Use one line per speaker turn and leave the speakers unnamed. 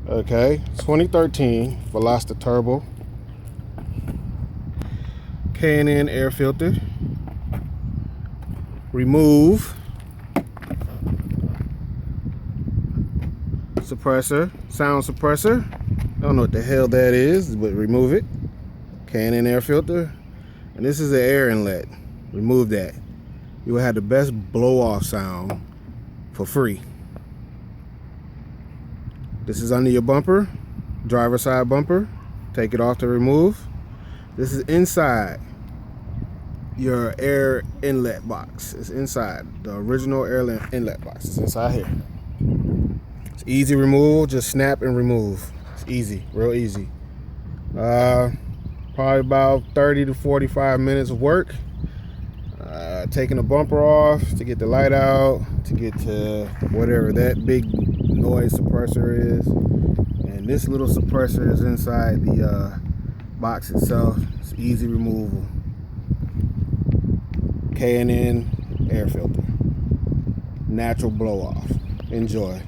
Okay, 2013 Veloster Turbo K&N air filter. Remove suppressor, sound suppressor. I don't know what the hell that is, but remove it. K&N air filter. And this is the air inlet. Remove that. You will have the best blow off sound for free. This is under your bumper, driver side bumper. Take it off to remove. This is inside your air inlet box. It's inside the original air inlet box. It's inside here. It's easy removal. Just snap and remove. It's easy, real easy. Probably about 30 to 45 minutes of work. Taking the bumper off to get the light out, to get to whatever that big noise suppressor is, and this little suppressor is inside the box itself. It's easy removal. K&N air filter, natural blow off. Enjoy.